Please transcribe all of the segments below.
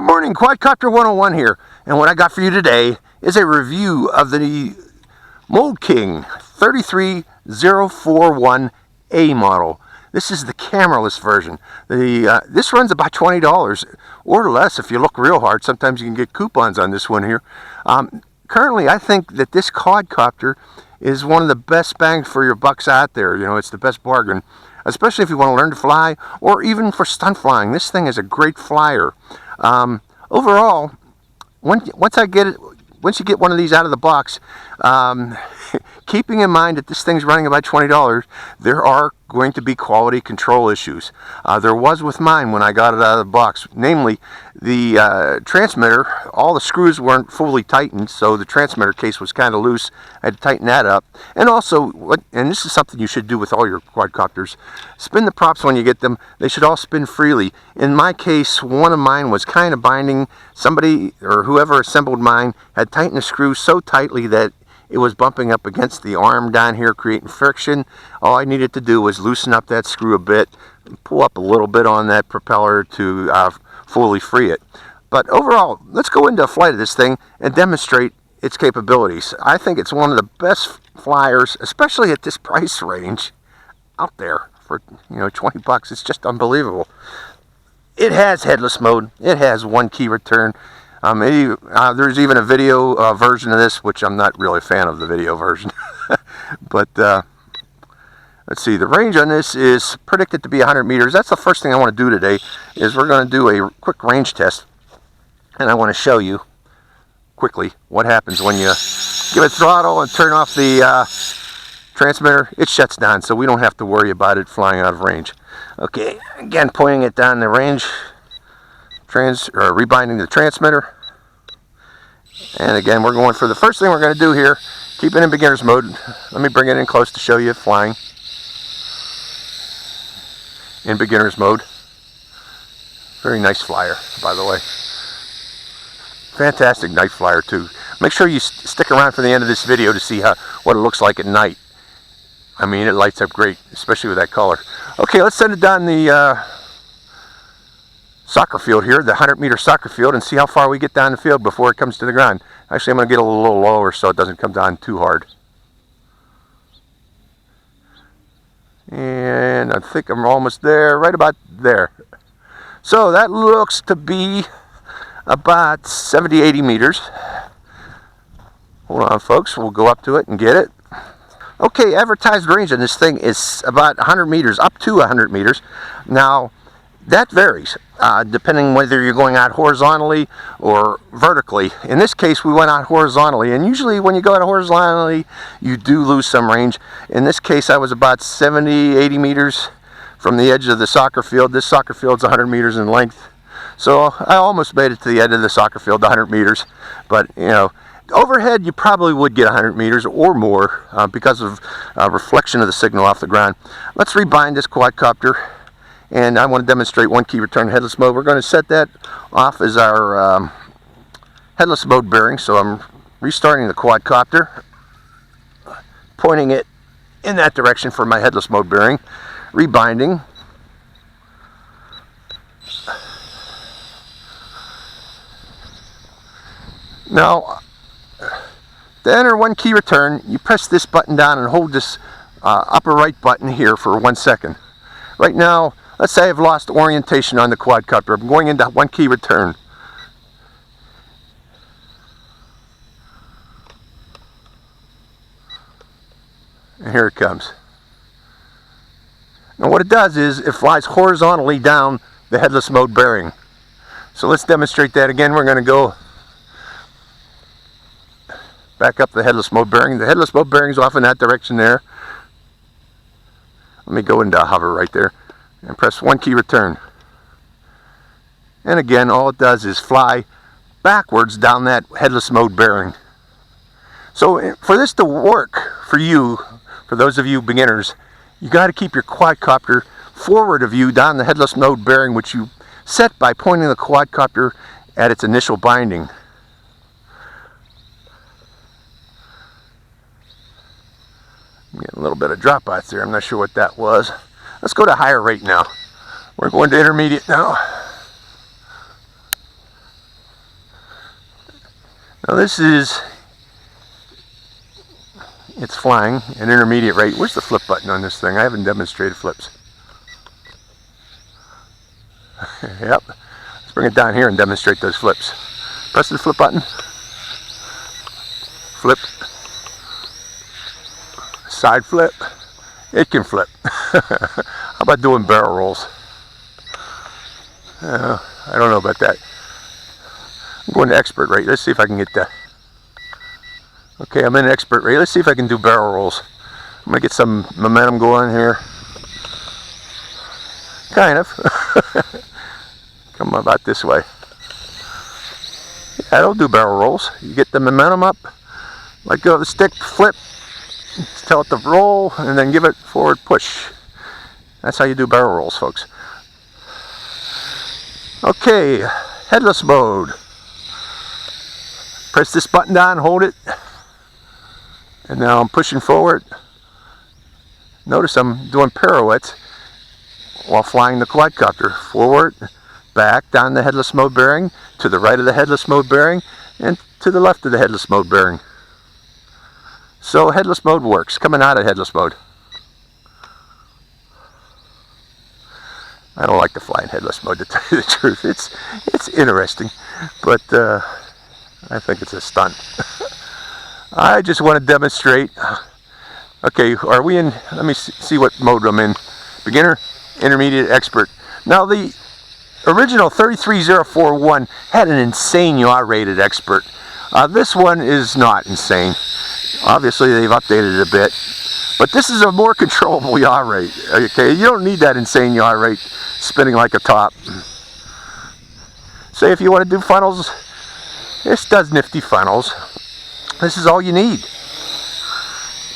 morning, Quadcopter 101 here, and what I got for you today is a review of the Mould King 33041A model. This is the cameraless version. This runs about $20 or less if you look real hard. Sometimes you can get coupons on this one here. Currently, I think that this quadcopter is one of the best bang for your bucks out there. You know, it's the best bargain, especially if you want to learn to fly or even for stunt flying. This thing is a great flyer. Overall, once you get one of these out of the box, keeping in mind that this thing's running about $20, there are going to be quality control issues. There was with mine when I got it out of the box. Namely, the transmitter, all the screws weren't fully tightened, so the transmitter case was kind of loose. I had to tighten that up. And also, and this is something you should do with all your quadcopters, spin the props when you get them. They should all spin freely. In my case, one of mine was kind of binding. Somebody, or whoever assembled mine, had tightened the screw so tightly that it was bumping up against the arm down here, creating friction. All I needed to do was loosen up that screw a bit, pull up a little bit on that propeller to fully free it. But overall, let's go into a flight of this thing and demonstrate its capabilities. I think it's one of the best flyers, especially at this price range out there for, you know, 20 bucks. It's just unbelievable. It has headless mode. It has one key return. There's even a video version of this, which I'm not really a fan of the video version. But let's see, the range on this is predicted to be 100 meters. That's the first thing I want to do today, is we're going to do a quick range test. And I want to show you quickly what happens when you give it throttle and turn off the transmitter. It shuts down, so we don't have to worry about it flying out of range. Okay, again, pointing it down the range. Rebinding the transmitter, and again we're going for the first thing we're going to do here. Keep it in beginner's mode. Let me bring it in close to show you it flying in beginner's mode. Very nice flyer, by the way. Fantastic night flyer too. Make sure you stick around for the end of this video to see what it looks like at night. I mean, it lights up great, especially with that color. Okay, let's send it down the soccer field here, the 100-meter soccer field, and see how far we get down the field before it comes to the ground. Actually, I'm going to get a little lower so it doesn't come down too hard. And I think I'm almost there, right about there. So that looks to be about 70-80 meters. Hold on, folks, we'll go up to it and get it. Okay, advertised range on this thing is about 100 meters, up to 100 meters. Now, that varies, depending whether you're going out horizontally or vertically. In this case, we went out horizontally, and usually when you go out horizontally, you do lose some range. In this case, I was about 70-80 meters from the edge of the soccer field. This soccer field's 100 meters in length, so I almost made it to the end of the soccer field, 100 meters. But, you know, overhead, you probably would get 100 meters or more because of reflection of the signal off the ground. Let's rebind this quadcopter. And I want to demonstrate one key return headless mode. We're going to set that off as our headless mode bearing. So I'm restarting the quadcopter, pointing it in that direction for my headless mode bearing, rebinding. Now, to enter one key return, you press this button down and hold this upper right button here for 1 second. Right now, let's say I've lost orientation on the quadcopter. I'm going into one key return. And here it comes. Now what it does is it flies horizontally down the headless mode bearing. So let's demonstrate that again. We're going to go back up the headless mode bearing. The headless mode bearing is off in that direction there. Let me go into hover right there and press one key return. And again, all it does is fly backwards down that headless mode bearing. So for this to work for you, for those of you beginners, you got to keep your quadcopter forward of you down the headless mode bearing, which you set by pointing the quadcopter at its initial binding. Getting a little bit of dropouts there. I'm not sure what that was. Let's go to higher rate now. We're going to intermediate now. Now this is, it's flying at intermediate rate. Where's the flip button on this thing? I haven't demonstrated flips. Yep. Let's bring it down here and demonstrate those flips. Press the flip button. Flip. Side flip. It can flip. How about doing barrel rolls? I don't know about that. I'm going to expert rate. Let's see if I can get that. Okay, I'm in expert rate. Let's see if I can do barrel rolls. I'm going to get some momentum going here. Kind of. Come about this way. Yeah, it'll do barrel rolls. You get the momentum up, let go of the stick, flip, tell it to roll, and then give it forward push. That's how you do barrel rolls, folks. Okay, headless mode. Press this button down, hold it, and now I'm pushing forward. Notice I'm doing pirouettes while flying the quadcopter. Forward, back, down the headless mode bearing, to the right of the headless mode bearing, and to the left of the headless mode bearing. So headless mode works, coming out of headless mode. I don't like to fly in headless mode, to tell you the truth. It's interesting, but I think it's a stunt. I just want to demonstrate. Okay, are we in, let me see what mode I'm in. Beginner, intermediate, expert. Now the original 33041 had an insane yaw rated expert. This one is not insane. Obviously they've updated it a bit, but this is a more controllable yaw rate. Okay, you don't need that insane yaw rate spinning like a top. Say if you want to do funnels, this does nifty funnels. This is all you need.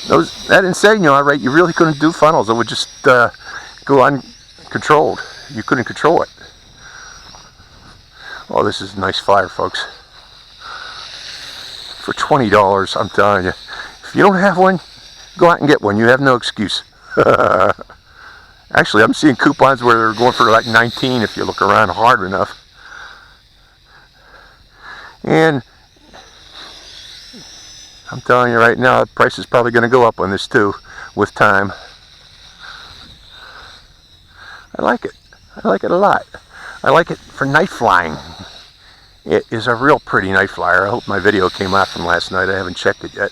That insane yaw rate, you really couldn't do funnels. It would just go uncontrolled. You couldn't control it. Oh, this is a nice flyer, folks. For $20, I'm telling you. If you don't have one, go out and get one. You have no excuse. Actually, I'm seeing coupons where they're going for like 19 if you look around hard enough. And I'm telling you right now, the price is probably going to go up on this too with time. I like it. I like it a lot. I like it for night flying. It is a real pretty night flyer. I hope my video came out from last night. I haven't checked it yet.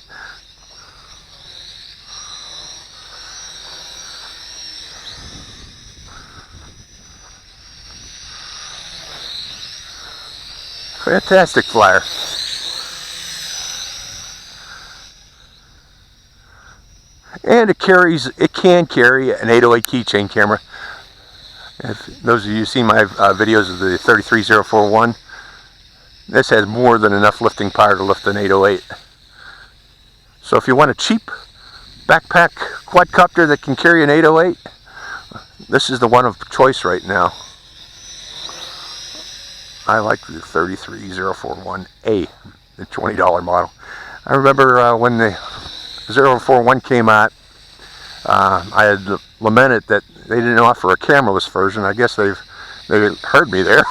Fantastic flyer. And it can carry an 808 keychain camera. If those of you see my videos of the 33041, this has more than enough lifting power to lift an 808. So if you want a cheap backpack quadcopter that can carry an 808, this is the one of choice right now. I like the 33041A, the $20 model. I remember when the 041 came out, I had lamented that they didn't offer a cameraless version. I guess they heard me there.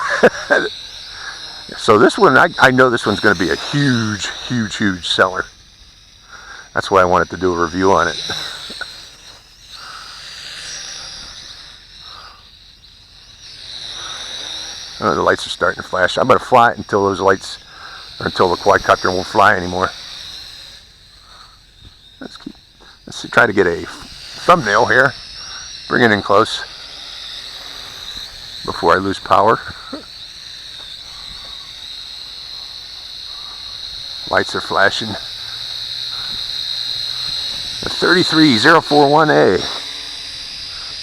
So this one, I know this one's going to be a huge, huge, huge seller. That's why I wanted to do a review on it. Oh, the lights are starting to flash. I'm going to fly it until those lights, or until the quadcopter won't fly anymore. Let's try to get a thumbnail here. Bring it in close before I lose power. Lights are flashing. The 33041A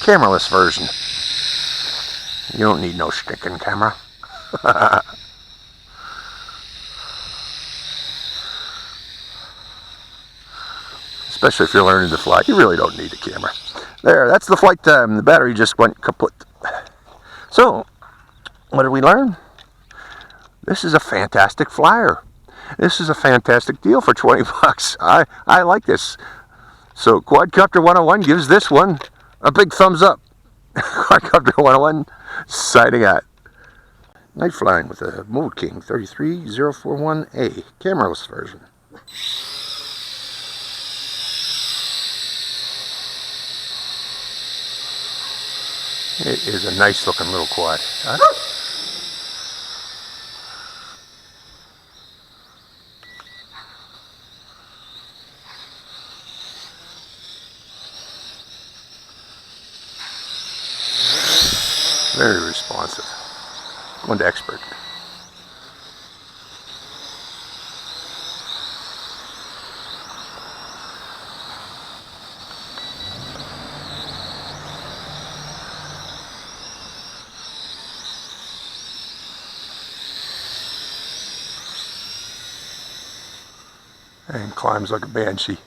cameraless version. You don't need no stinking camera. Especially if you're learning to fly. You really don't need a camera. There, that's the flight time. The battery just went kaput. So, what did we learn? This is a fantastic flyer. This is a fantastic deal for 20 bucks. I like this. So, Quadcopter 101 gives this one a big thumbs up. Quadcopter 101 signing out. Night flying with a Mould King 33041A, cameraless version. It is a nice looking little quad. Huh? Very responsive. Going to expert. And climbs like a banshee.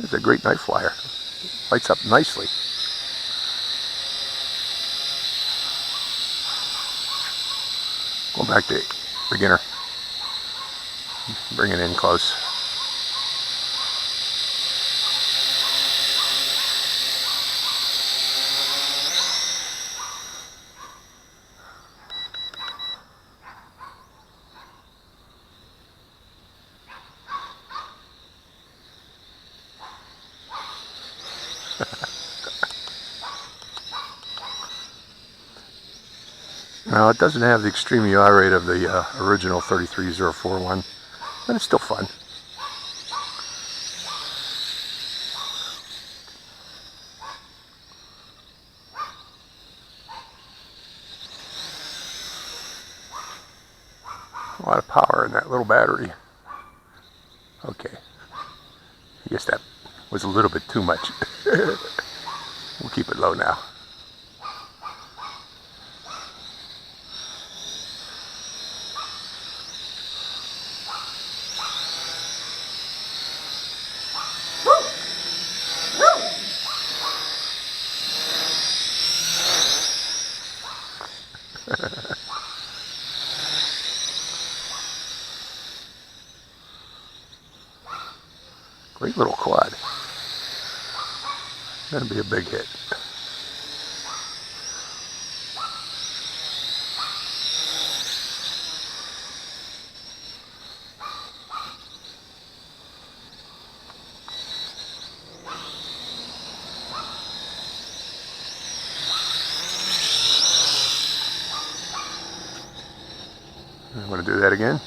It's a great night flyer. Lights up nicely. Going back to beginner. Bring it in close. Now, it doesn't have the extreme yaw rate of the original 33041, but it's still fun. A lot of power in that little battery. Okay, I guess that was a little bit too much. We'll keep it low now. Great little quad. Gonna be a big hit. I'm gonna do that again.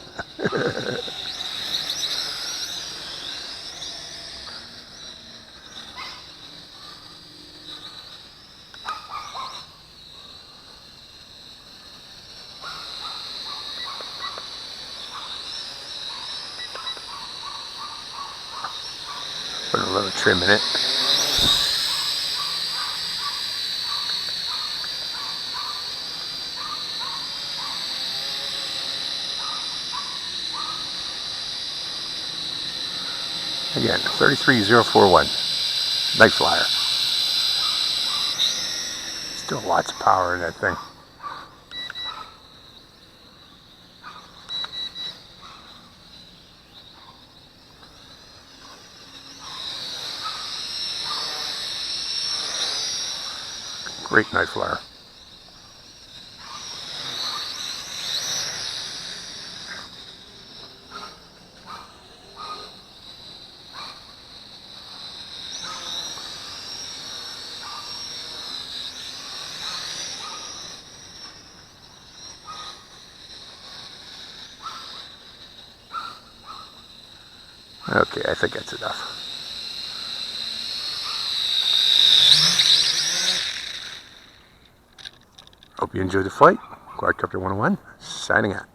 Put a little trim in it. Again, 33041. Night flyer. Still lots of power in that thing. Great night flyer. Okay, I think that's enough. Hope you enjoyed the flight. Quadcopter 101, signing out.